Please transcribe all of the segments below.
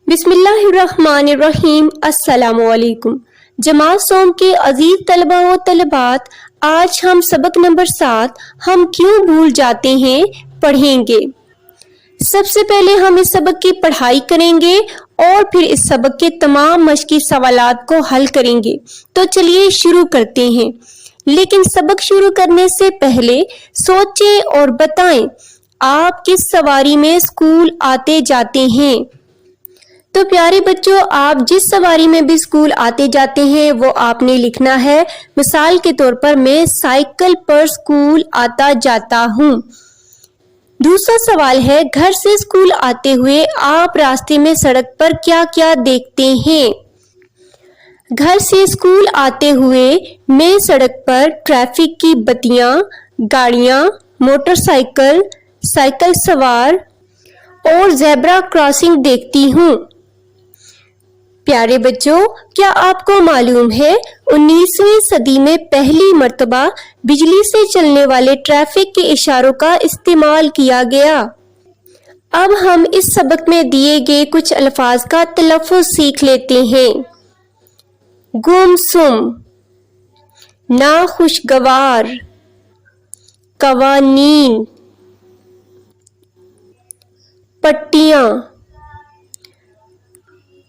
بسم اللہ الرحمن الرحیم۔ السلام علیکم جماعت سوم کے عزیز طلبہ و طالبات، آج ہم سبق نمبر 7 ہم کیوں بھول جاتے ہیں پڑھیں گے۔ سب سے پہلے ہم اس سبق کی پڑھائی کریں گے اور پھر اس سبق کے تمام مشقی سوالات کو حل کریں گے۔ تو چلیے شروع کرتے ہیں، لیکن سبق شروع کرنے سے پہلے سوچیں اور بتائیں آپ کس سواری میں اسکول آتے جاتے ہیں۔ تو پیارے بچوں، آپ جس سواری میں بھی اسکول آتے جاتے ہیں وہ آپ نے لکھنا ہے۔ مثال کے طور پر میں سائیکل پر اسکول آتا جاتا ہوں۔ دوسرا سوال ہے، گھر سے اسکول آتے ہوئے آپ راستے میں سڑک پر کیا کیا دیکھتے ہیں؟ گھر سے اسکول آتے ہوئے میں سڑک پر ٹریفک کی بتیاں، گاڑیاں، موٹر سائیکل، سائیکل سوار اور زیبرا کراسنگ دیکھتی ہوں۔ پیارے بچوں، کیا آپ کو معلوم ہے 19ویں صدی میں پہلی مرتبہ بجلی سے چلنے والے ٹریفک کے اشاروں کا استعمال کیا گیا؟ اب ہم اس سبق میں دیے گئے کچھ الفاظ کا تلفظ سیکھ لیتے ہیں۔ گمسم، ناخوشگوار، قوانین، پٹیاں،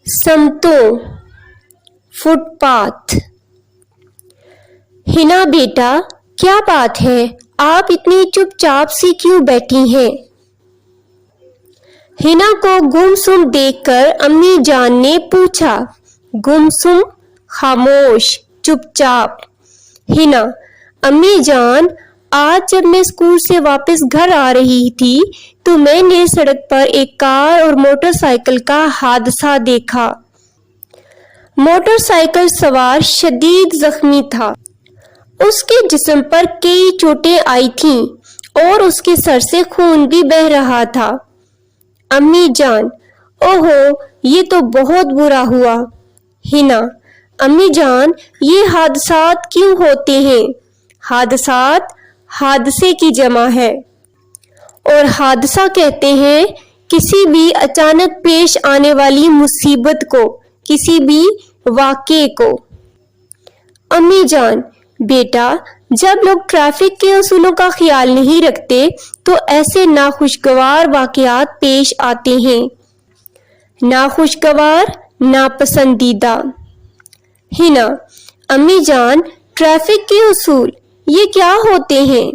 سمتوں، فٹ پاتھ۔ ہنا بیٹا، کیا بات ہے، آپ اتنی چپ چاپ سی کیوں بیٹھی ہیں؟ ہنا کو گمسم دیکھ کر امی جان نے پوچھا۔ گمسم، خاموش، چپ چاپ۔ ہنا، امی جان، آج جب میں اسکول سے واپس گھر آ رہی تھی تو میں نے سڑک پر ایک کار اور موٹر سائیکل کا حادثہ دیکھا۔ موٹر سائیکل سوار شدید زخمی تھا۔ اس کے جسم پر کئی چوٹیں آئی تھیں اور اس کے سر سے خون بھی بہہ رہا تھا۔ امی جان، اوہو، یہ تو بہت برا ہوا۔ ہنا، امی جان، یہ حادثات کیوں ہوتے ہیں؟ حادثات حادثے کی جمع ہے اور حادثہ کہتے ہیں کسی بھی اچانک پیش آنے والی مصیبت کو، کسی بھی واقعے کو۔ امی جان، بیٹا، جب لوگ ٹریفک کے اصولوں کا خیال نہیں رکھتے تو ایسے ناخوشگوار واقعات پیش آتے ہیں۔ ناخوشگوار، ناپسندیدہ۔ ہنا، امی جان، ٹریفک کے اصول یہ کیا ہوتے ہیں؟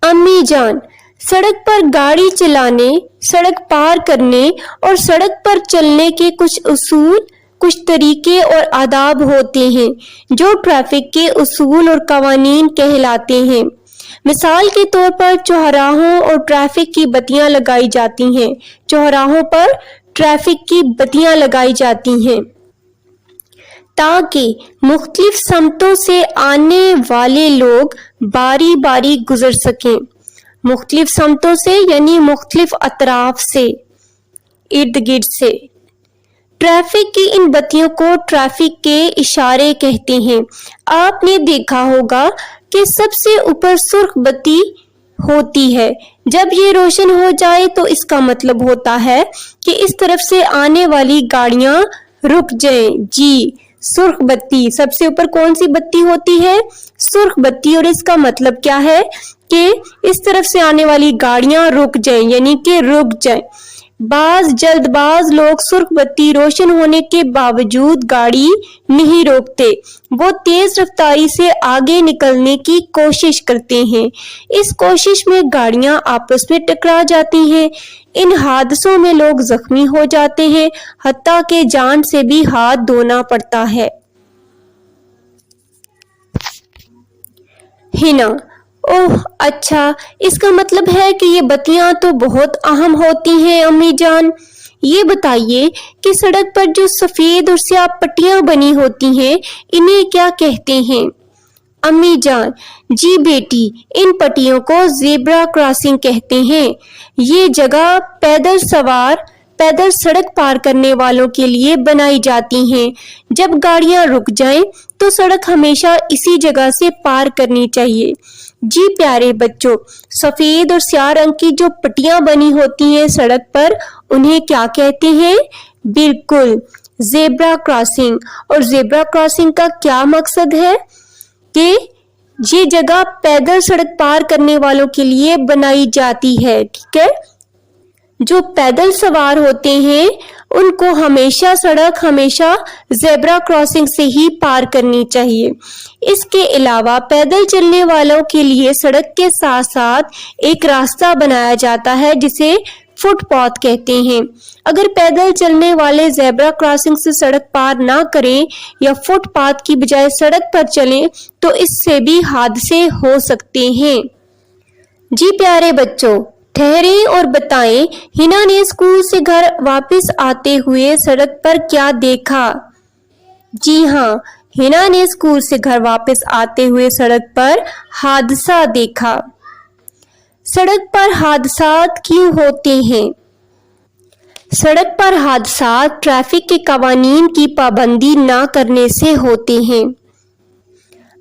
امی جان، سڑک پر گاڑی چلانے، سڑک پار کرنے اور سڑک پر چلنے کے کچھ اصول، کچھ طریقے اور آداب ہوتے ہیں جو ٹریفک کے اصول اور قوانین کہلاتے ہیں۔ مثال کے طور پر چوراہوں اور ٹریفک کی بتیاں لگائی جاتی ہیں۔ چوراہوں پر ٹریفک کی بتیاں لگائی جاتی ہیں تاکہ مختلف سمتوں سے آنے والے لوگ باری باری گزر سکیں۔ مختلف سمتوں سے یعنی مختلف اطراف سے، ارد گرد سے۔ ٹریفک کی ان بتیوں کو ٹریفک کے اشارے کہتے ہیں۔ آپ نے دیکھا ہوگا کہ سب سے اوپر سرخ بتی ہوتی ہے۔ جب یہ روشن ہو جائے تو اس کا مطلب ہوتا ہے کہ اس طرف سے آنے والی گاڑیاں رک جائیں۔ جی، سرخ بتی، سب سے اوپر کون سی بتی ہوتی ہے؟ سرخ بتی، اور اس کا مطلب کیا ہے کہ اس طرف سے آنے والی گاڑیاں رک جائیں، یعنی کہ رک جائیں۔ بعض جلد باز لوگ سرخ بتی روشن ہونے کے باوجود گاڑی نہیں روکتے، وہ تیز رفتاری سے آگے نکلنے کی کوشش کرتے ہیں۔ اس کوشش میں گاڑیاں آپس میں ٹکرا جاتی ہیں۔ ان حادثوں میں لوگ زخمی ہو جاتے ہیں، حتیٰ کہ جان سے بھی ہاتھ دھونا پڑتا ہے۔ ہنا، اوہ اچھا، اس کا مطلب ہے کہ یہ بتیاں تو بہت اہم ہوتی ہیں امی جان۔ یہ بتائیے کہ سڑک پر جو سفید اور سیاہ پٹیاں بنی ہوتی ہیں انہیں کیا کہتے ہیں؟ امی جان، جی بیٹی، ان پٹیوں کو زیبرا کراسنگ کہتے ہیں۔ یہ جگہ پیدل سڑک پار کرنے والوں کے لیے بنائی جاتی ہیں۔ جب گاڑیاں رک جائیں تو سڑک ہمیشہ اسی جگہ سے پار کرنی چاہیے۔ جی پیارے بچوں، سفید اور سیاہ رنگ کی جو پٹیاں بنی ہوتی ہیں سڑک پر انہیں کیا کہتے ہیں؟ بالکل، زیبرا کراسنگ۔ اور زیبرا کراسنگ کا کیا مقصد ہے کہ یہ جگہ پیدل سڑک پار کرنے والوں کے لیے بنائی جاتی ہے، ٹھیک ہے؟ جو پیدل سوار ہوتے ہیں ان کو ہمیشہ سڑک زیبرا کراسنگ سے ہی پار کرنی چاہیے۔ اس کے علاوہ پیدل چلنے والوں کے لیے سڑک کے ساتھ ساتھ ایک راستہ بنایا جاتا ہے جسے فٹ پاتھ کہتے ہیں۔ اگر پیدل چلنے والے زیبرا کراسنگ سے سڑک پار نہ کریں یا فٹ پاتھ کی بجائے سڑک پر چلیں تو اس سے بھی حادثے ہو سکتے ہیں۔ جی پیارے بچوں، ٹھہریں اور بتائیں، ہنا نے اسکول سے گھر واپس آتے ہوئے سڑک پر کیا دیکھا؟ جی ہاں، ہنا نے اسکول سے گھر واپس آتے ہوئے سڑک پر حادثہ دیکھا۔ سڑک پر حادثات کیوں ہوتے ہیں؟ سڑک پر حادثات ٹریفک کے قوانین کی پابندی نہ کرنے سے ہوتے ہیں۔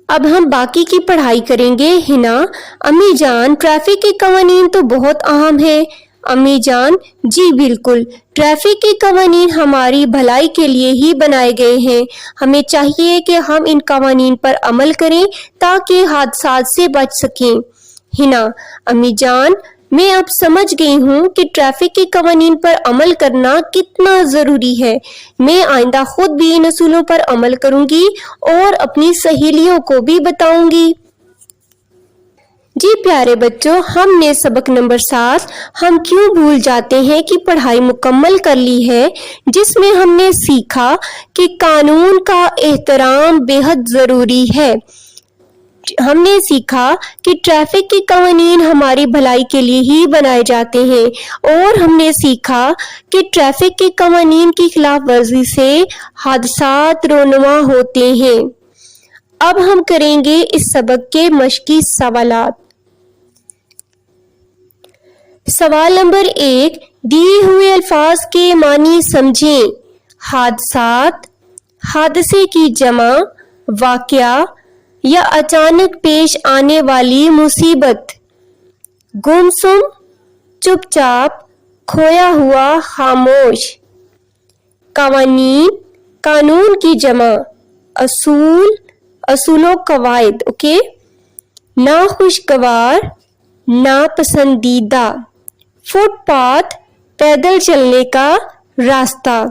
اب ہم باقی کی پڑھائی کریں گے۔ ہنا: امی جان، ٹریفک کے قوانین تو بہت اہم ہیں۔ امی جان: جی بالکل، ٹریفک کے قوانین ہماری بھلائی کے لیے ہی بنائے گئے ہیں۔ ہمیں چاہیے کہ ہم ان قوانین پر عمل کریں تاکہ حادثات سے بچ سکیں۔ ہنا: امی جان، میں اب سمجھ گئی ہوں کہ ٹریفک کے قوانین پر عمل کرنا کتنا ضروری ہے۔ میں آئندہ خود بھی ان اصولوں پر عمل کروں گی اور اپنی سہیلیوں کو بھی بتاؤں گی۔ جی پیارے بچوں، ہم نے سبق نمبر 7 ہم کیوں بھول جاتے ہیں کی پڑھائی مکمل کر لی ہے، جس میں ہم نے سیکھا کہ قانون کا احترام بے حد ضروری ہے۔ ہم نے سیکھا کہ ٹریفک کے قوانین ہماری بھلائی کے لیے ہی بنائے جاتے ہیں، اور ہم نے سیکھا کہ ٹریفک کے قوانین کی خلاف ورزی سے حادثات رونما ہوتے ہیں۔ اب ہم کریں گے اس سبق کے مشقی سوالات۔ سوال نمبر 1، دیے ہوئے الفاظ کے معنی سمجھیں۔ حادثات، حادثے کی جمع، واقعہ یا اچانک پیش آنے والی مصیبت۔ گمسم، چپ چاپ، کھویا ہوا، خاموش۔ قوانین، قانون کی جمع، اصول، اصول و قواعد، اوکے۔ ناخوشگوار، ناپسندیدہ۔ فٹ پاتھ، پیدل چلنے کا راستہ۔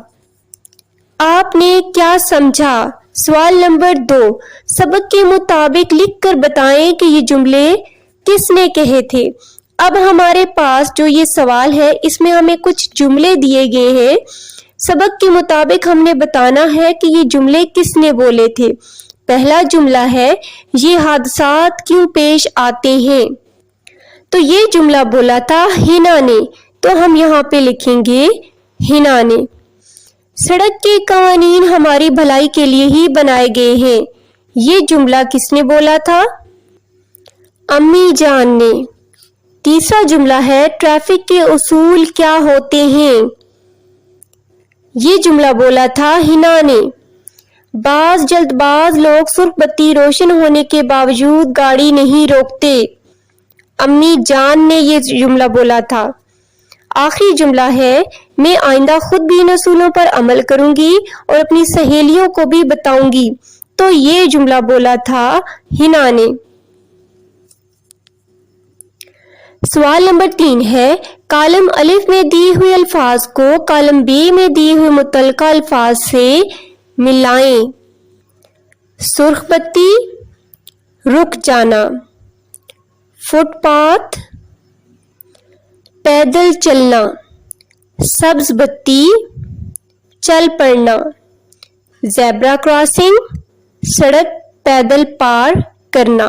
آپ نے کیا سمجھا؟ سوال نمبر 2، سبق کے مطابق لکھ کر بتائیں کہ یہ جملے کس نے کہے تھے۔ اب ہمارے پاس جو یہ سوال ہے اس میں ہمیں کچھ جملے دیے گئے ہیں۔ سبق کے مطابق ہم نے بتانا ہے کہ یہ جملے کس نے بولے تھے۔ پہلا جملہ ہے، یہ حادثات کیوں پیش آتے ہیں؟ تو یہ جملہ بولا تھا ہنا نے، تو ہم یہاں پہ لکھیں گے ہنا نے۔ سڑک کے قوانین ہماری بھلائی کے لیے ہی بنائے گئے ہیں، یہ جملہ کس نے بولا تھا؟ امی جان نے۔ تیسرا جملہ ہے، ٹریفک کے اصول کیا ہوتے ہیں؟ یہ جملہ بولا تھا ہنا نے۔ بعض جلد باز لوگ سرخ بتی روشن ہونے کے باوجود گاڑی نہیں روکتے، امی جان نے یہ جملہ بولا تھا۔ آخری جملہ ہے، میں آئندہ خود بھی ان اصولوں پر عمل کروں گی اور اپنی سہیلیوں کو بھی بتاؤں گی، تو یہ جملہ بولا تھا ہنا نے۔ سوال نمبر 3 ہے، کالم الف میں دیے ہوئے الفاظ کو کالم بی میں دیے ہوئے متعلقہ الفاظ سے ملائیں۔ سرخ بتی، رک جانا۔ فٹ پاتھ، پیدل چلنا۔ سبز بتی، چل پڑنا۔ زیبرا کراسنگ، سڑک پیدل پار کرنا۔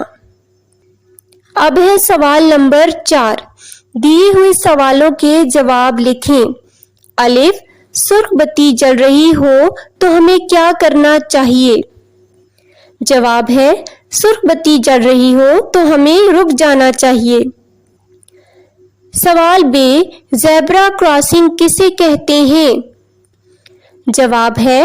اب ہے سوال نمبر 4، دیے ہوئے سوالوں کے جواب لکھیں۔ الف، سرخ بتی جل رہی ہو تو ہمیں کیا کرنا چاہیے؟ جواب ہے، سرخ بتی جل رہی ہو تو ہمیں رک جانا چاہیے۔ سوال ب، زیبرا کراسنگ کسے کہتے ہیں؟ جواب ہے،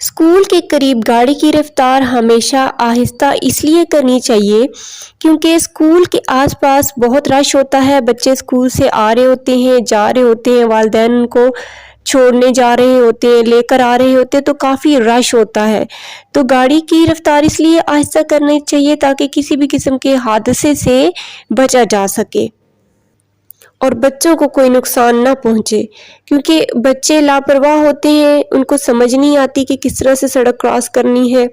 اسکول کے قریب گاڑی کی رفتار ہمیشہ آہستہ اس لیے کرنی چاہیے کیونکہ اسکول کے آس پاس بہت رش ہوتا ہے. بچے اسکول سے آ رہے ہوتے ہیں، جا رہے ہوتے ہیں، والدین ان کو چھوڑنے جا رہے ہوتے ہیں، لے کر آ رہے ہوتے ہیں، تو کافی رش ہوتا ہے. تو گاڑی کی رفتار اس لیے آہستہ کرنی چاہیے تاکہ کسی بھی قسم کے حادثے سے بچا جا سکے اور بچوں کو کوئی نقصان نہ پہنچے، کیونکہ بچے لاپرواہ ہوتے ہیں، ان کو سمجھ نہیں آتی کہ کس طرح سے سڑک کراس کرنی ہے.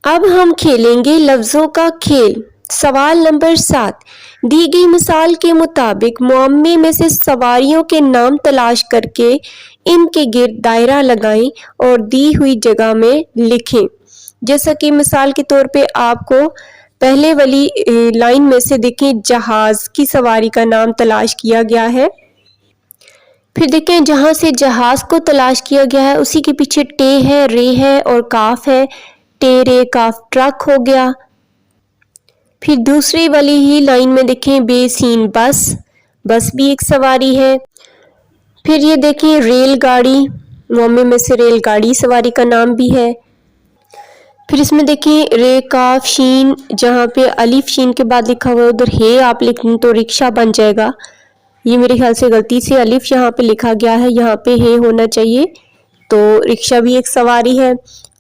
اب ہم کھیلیں گے لفظوں کا کھیل. سوال نمبر 7. دی گئی مثال کے مطابق معمے میں سے سواریوں کے نام تلاش کر کے ان کے گرد دائرہ لگائیں اور دی ہوئی جگہ میں لکھیں. جیسا کہ مثال کے طور پہ آپ کو پہلے والی لائن میں سے دیکھیں جہاز کی سواری کا نام تلاش کیا گیا ہے. پھر دیکھیں جہاں سے جہاز کو تلاش کیا گیا ہے اسی کے پیچھے ٹے ہے، رے ہے اور کاف ہے. ٹے رے کاف ٹرک ہو گیا. پھر دوسری والی ہی لائن میں دیکھیں بے سین بس، بس بھی ایک سواری ہے. پھر یہ دیکھیں ریل گاڑی، معمے میں سے ریل گاڑی سواری کا نام بھی ہے. پھر اس میں دیکھیں رے کاف شین، جہاں پہ الف شین کے بعد لکھا ہوا ہے ادھر ہے آپ لکھ دیں تو رکشہ بن جائے گا. یہ میرے خیال سے غلطی سے الف یہاں پہ لکھا گیا ہے، یہاں پہ ہے ہونا چاہیے، تو رکشہ بھی ایک سواری ہے.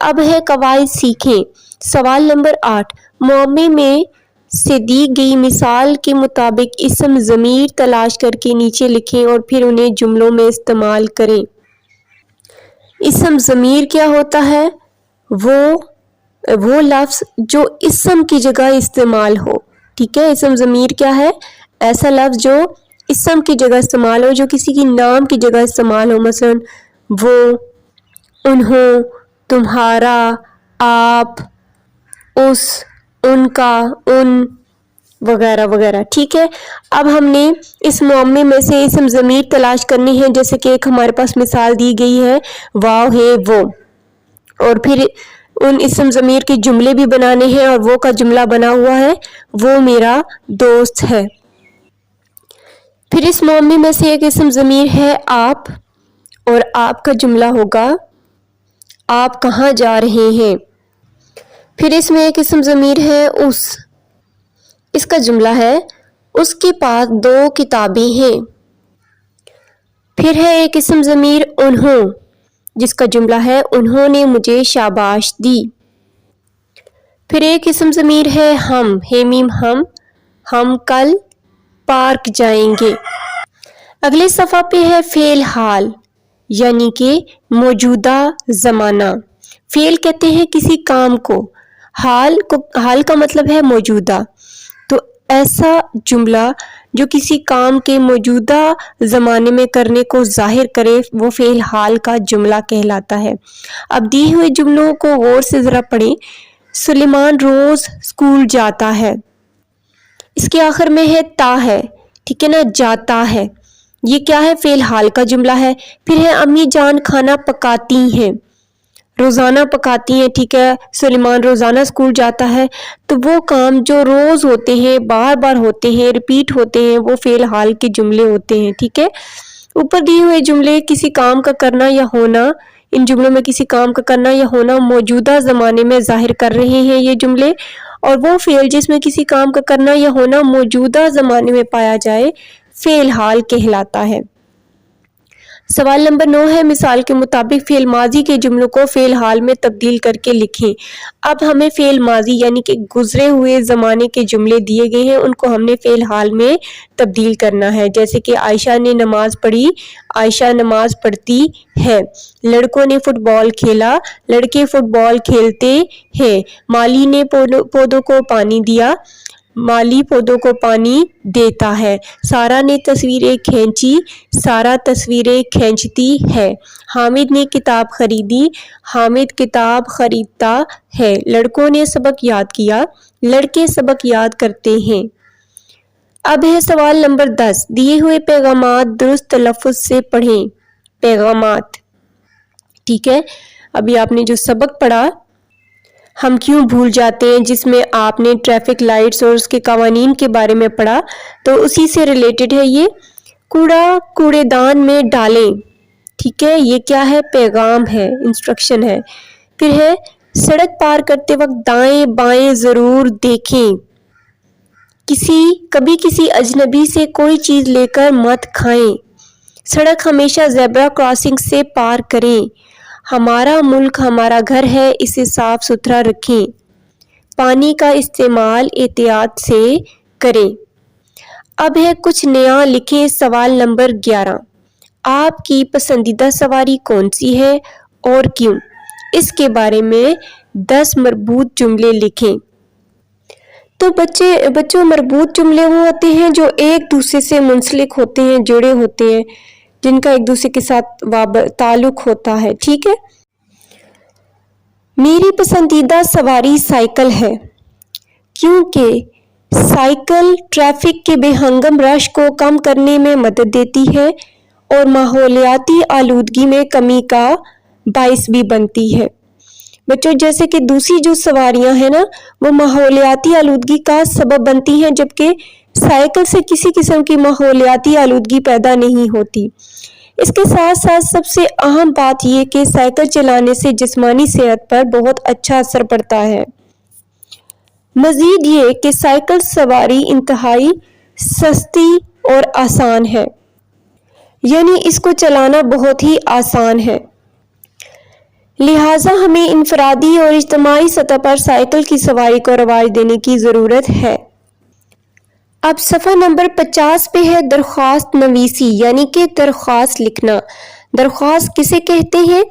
اب ہے قواعد سیکھیں. سوال نمبر 8. معمے میں سے دی گئی مثال کے مطابق اسم ضمیر تلاش کر کے نیچے لکھیں اور پھر انہیں جملوں میں استعمال کریں. اسم ضمیر کیا ہوتا ہے؟ وہ لفظ جو اسم کی جگہ استعمال ہو. ٹھیک ہے، اسم ضمیر کیا ہے؟ ایسا لفظ جو اسم کی جگہ استعمال ہو، جو کسی کی نام کی جگہ استعمال ہو. مثلا وہ، انہوں، تمہارا، آپ، اس، ان کا، ان، وغیرہ وغیرہ. ٹھیک ہے، اب ہم نے اس معمے میں سے اسم ضمیر تلاش کرنی ہے. جیسے کہ ایک ہمارے پاس مثال دی گئی ہے واو ہے وہ، اور پھر ان اسم ضمیر کے جملے بھی بنانے ہیں اور وہ کا جملہ بنا ہوا ہے وہ میرا دوست ہے. پھر اس معمے میں سے ایک اسم ضمیر ہے آپ، اور آپ کا جملہ ہوگا آپ کہاں جا رہے ہیں. پھر اس میں ایک اسم ضمیر ہے اس کا جملہ ہے اس کے پاس 2 کتابیں ہیں. پھر ہے ایک اسم ضمیر انہوں، جس کا جملہ ہے انہوں نے مجھے شاباش دی. پھر ایک اسم ضمیر ہے ہم، ہے میم ہم کل پارک جائیں گے. اگلے صفحہ پہ ہے فعل حال، یعنی کہ موجودہ زمانہ. فعل کہتے ہیں کسی کام کو، حال کا مطلب ہے موجودہ. تو ایسا جملہ جو کسی کام کے موجودہ زمانے میں کرنے کو ظاہر کرے وہ فعل حال کا جملہ کہلاتا ہے. اب دی ہوئے جملوں کو غور سے ذرا پڑھیں. سلیمان روز اسکول جاتا ہے، اس کے آخر میں ہے تا ہے، ٹھیک ہے نا، جاتا ہے. یہ کیا ہے؟ فعل حال کا جملہ ہے. پھر ہے امی جان کھانا پکاتی ہیں، روزانہ پکاتی ہیں. ٹھیک ہے، سلیمان روزانہ اسکول جاتا ہے. تو وہ کام جو روز ہوتے ہیں، بار بار ہوتے ہیں، ریپیٹ ہوتے ہیں، وہ فعل حال کے جملے ہوتے ہیں. ٹھیک ہے، اوپر دیے ہوئے جملے کسی کام کا کرنا یا ہونا، ان جملوں میں کسی کام کا کرنا یا ہونا موجودہ زمانے میں ظاہر کر رہے ہیں یہ جملے. اور وہ فعل جس میں کسی کام کا کرنا یا ہونا موجودہ زمانے میں پایا جائے فعل حال کہلاتا ہے. سوال نمبر 9 ہے مثال کے مطابق فعل ماضی کے جملوں کو فعل حال میں تبدیل کر کے لکھیں. اب ہمیں فعل ماضی یعنی کہ گزرے ہوئے زمانے کے جملے دیے گئے ہیں، ان کو ہم نے فعل حال میں تبدیل کرنا ہے. جیسے کہ عائشہ نے نماز پڑھی، عائشہ نماز پڑھتی ہے. لڑکوں نے فٹ بال کھیلا، لڑکے فٹ بال کھیلتے ہیں. مالی نے پودوں کو پانی دیا، مالی پودوں کو پانی دیتا ہے. سارا نے تصویریں کھینچی، سارا تصویریں کھینچتی ہے. حامد نے کتاب خریدی، حامد کتاب خریدتا ہے. لڑکوں نے سبق یاد کیا، لڑکے سبق یاد کرتے ہیں. اب ہے سوال نمبر 10. دیے ہوئے پیغامات درست تلفظ سے پڑھیں. پیغامات، ٹھیک ہے، ابھی آپ نے جو سبق پڑھا ہم کیوں بھول جاتے ہیں، جس میں آپ نے ٹریفک لائٹس اور اس کے قوانین کے بارے میں پڑھا، تو اسی سے ریلیٹڈ ہے یہ. کوڑا کوڑے دان میں ڈالیں، ٹھیک ہے، یہ کیا ہے؟ پیغام ہے، انسٹرکشن ہے۔ پھر ہے سڑک پار کرتے وقت دائیں بائیں ضرور دیکھیں، کبھی کسی اجنبی سے کوئی چیز لے کر مت کھائیں، سڑک ہمیشہ زیبرا کراسنگ سے پار کریں، ہمارا ملک ہمارا گھر ہے، اسے صاف ستھرا رکھیں، پانی کا استعمال احتیاط سے کریں۔ اب ہے کچھ نیا لکھیں۔ سوال نمبر 11، آپ کی پسندیدہ سواری کون سی ہے اور کیوں؟ اس کے بارے میں 10 مربوط جملے لکھیں۔ تو بچوں مربوط جملے وہ ہوتے ہیں جو ایک دوسرے سے منسلک ہوتے ہیں، جڑے ہوتے ہیں، جن کا ایک دوسرے کے ساتھ تعلق ہوتا ہے، ٹھیک ہے۔ میری پسندیدہ سواری سائیکل ہے کیونکہ سائیکل ٹریفک کے بے ہنگم رش کو کم کرنے میں مدد دیتی ہے اور ماحولیاتی آلودگی میں کمی کا باعث بھی بنتی ہے۔ بچوں جیسے کہ دوسری جو سواریاں ہیں نا وہ ماحولیاتی آلودگی کا سبب بنتی ہیں، جبکہ سائیکل سے کسی قسم کی ماحولیاتی آلودگی پیدا نہیں ہوتی۔ اس کے ساتھ ساتھ سب سے اہم بات یہ کہ سائیکل چلانے سے جسمانی صحت پر بہت اچھا اثر پڑتا ہے۔ مزید یہ کہ سائیکل سواری انتہائی سستی اور آسان ہے، یعنی اس کو چلانا بہت ہی آسان ہے، لہٰذا ہمیں انفرادی اور اجتماعی سطح پر سائیکل کی سواری کو رواج دینے کی ضرورت ہے۔ اب صفحہ نمبر 50 پہ ہے درخواست نویسی، یعنی کہ درخواست لکھنا۔ درخواست کسے کہتے ہیں؟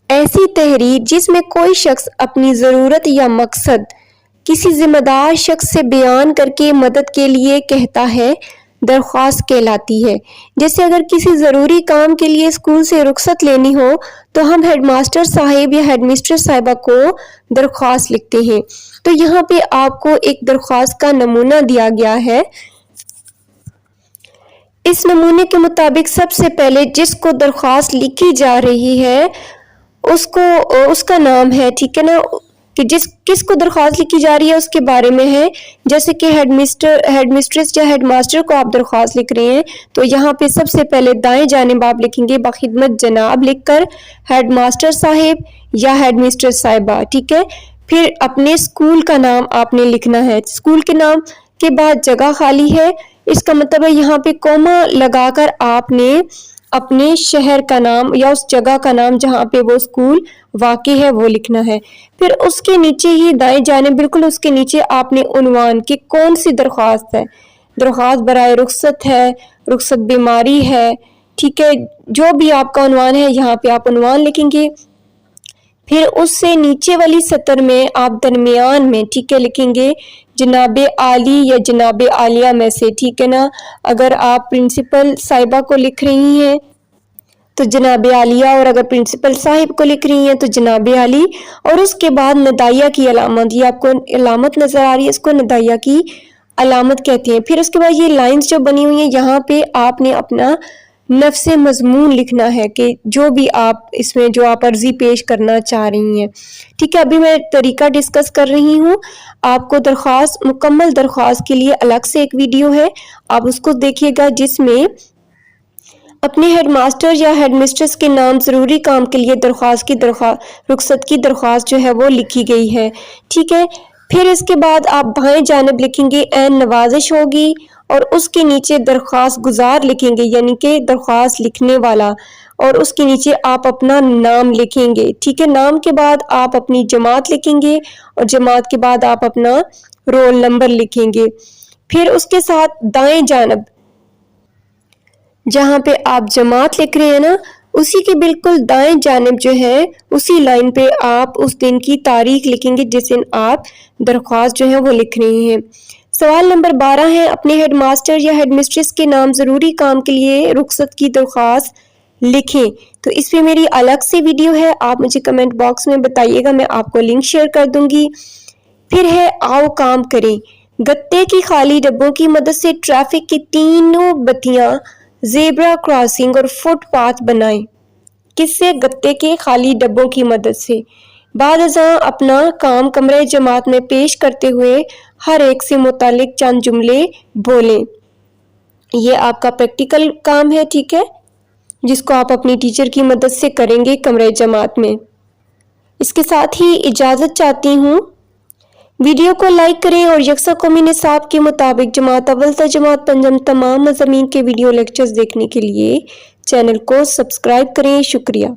ایسی تحریر جس میں کوئی شخص اپنی ضرورت یا مقصد کسی ذمہ دار شخص سے بیان کر کے مدد کے لیے کہتا ہے، درخواست کہلاتی ہے۔ جیسے اگر کسی ضروری کام کے لیے اسکول سے رخصت لینی ہو تو ہم ہیڈ ماسٹر صاحب یا ہیڈ مسٹر صاحبہ کو درخواست لکھتے ہیں۔ تو یہاں پہ آپ کو ایک درخواست کا نمونہ دیا گیا ہے۔ اس نمونے کے مطابق سب سے پہلے جس کو درخواست لکھی جا رہی ہے اس کا نام ہے، ٹھیک ہے نا، کہ کس کو درخواست لکھی جا رہی ہے اس کے بارے میں ہے۔ جیسے کہ ہیڈ مسٹرس یا ہیڈ ماسٹر کو آپ درخواست لکھ رہے ہیں تو یہاں پہ سب سے پہلے دائیں جانب آپ لکھیں گے بخدمت جناب لکھ کر ہیڈ ماسٹر صاحب یا ہیڈ مسٹر صاحبہ، ٹھیک ہے۔ پھر اپنے اسکول کا نام آپ نے لکھنا ہے، اسکول کے نام کے بعد جگہ خالی ہے، اس کا مطلب ہے یہاں پہ کوما لگا کر آپ نے اپنے شہر کا نام یا اس جگہ کا نام جہاں پہ وہ اسکول واقع ہے وہ لکھنا ہے۔ پھر اس کے نیچے ہی دائیں جانب بالکل اس کے نیچے آپ نے عنوان کہ کون سی درخواست ہے، درخواست برائے رخصت ہے، رخصت بیماری ہے، ٹھیک ہے، جو بھی آپ کا عنوان ہے یہاں پہ آپ عنوان لکھیں گے۔ پھر اس سے نیچے والی سطر میں آپ درمیان میں ٹھیک ہے لکھیں گے جناب عالی یا جناب عالیہ میں سے، ٹھیک ہے نا۔ اگر آپ پرنسپل صاحبہ کو لکھ رہی ہیں تو جناب عالیہ، اور اگر پرنسپل صاحب کو لکھ رہی ہیں تو جناب عالی، اور اس کے بعد ندائیہ کی علامت، یہ آپ کو علامت نظر آ رہی ہے، اس کو ندائیہ کی علامت کہتے ہیں۔ پھر اس کے بعد یہ لائنز جو بنی ہوئی ہیں یہاں پہ آپ نے اپنا نفس مضمون لکھنا ہے کہ جو بھی آپ اس میں جو آپ عرضی پیش کرنا چاہ رہی ہیں، ٹھیک ہے۔ ابھی میں طریقہ ڈسکس کر رہی ہوں، آپ کو مکمل درخواست کے لیے الگ سے ایک ویڈیو ہے، آپ اس کو دیکھیے گا جس میں اپنے ہیڈ ماسٹر یا ہیڈ مسٹرس کے نام ضروری کام کے لیے رخصت کی درخواست جو ہے وہ لکھی گئی ہے، ٹھیک ہے۔ پھر اس کے بعد آپ بائیں جانب لکھیں گے عین نوازش ہوگی اور اس کے نیچے درخواست گزار لکھیں گے، یعنی کہ درخواست لکھنے والا، اور اس کے نیچے آپ اپنا نام لکھیں گے، ٹھیک ہے۔ نام کے بعد آپ اپنی جماعت لکھیں گے اور جماعت کے بعد آپ اپنا رول نمبر لکھیں گے۔ پھر اس کے ساتھ دائیں جانب جہاں پہ آپ جماعت لکھ رہے ہیں نا اسی کے بالکل دائیں جانب جو ہے اسی لائن پہ آپ اس دن کی تاریخ لکھیں گے جس دن آپ درخواست جو ہے وہ لکھ رہی ہیں۔ سوال نمبر 12 ہے اپنے ہیڈ ماسٹر یا ہیڈ مسٹرس کے نام ضروری کام کے لیے رخصت کی درخواست لکھیں۔ تو اس پہ میری الگ سے ویڈیو ہے، آپ مجھے کمنٹ باکس میں بتائیے گا، میں آپ کو لنک شیئر کر دوں گی۔ پھر ہے آؤ کام کریں، گتے کی خالی ڈبوں کی مدد سے ٹریفک کی تینوں بتیاں زیبرا کراسنگ اور فٹ پاتھ بنائیں۔ کس سے؟ گتے کے خالی ڈبوں کی مدد سے۔ بعد ازاں اپنا کام کمرہ جماعت میں پیش کرتے ہوئے ہر ایک سے متعلق چند جملے بولیں۔ یہ آپ کا پریکٹیکل کام ہے، ٹھیک ہے۔ جس کو آپ اپنی ٹیچر کی مدد سے کریں گے کمرہ جماعت میں۔ اس کے ساتھ ہی اجازت چاہتی ہوں۔ ویڈیو کو لائک کریں اور یکساں قومی نصاب کے مطابق جماعت اول تا جماعت پنجم تمام مضامین کے ویڈیو لیکچرز دیکھنے کے لیے چینل کو سبسکرائب کریں۔ شکریہ۔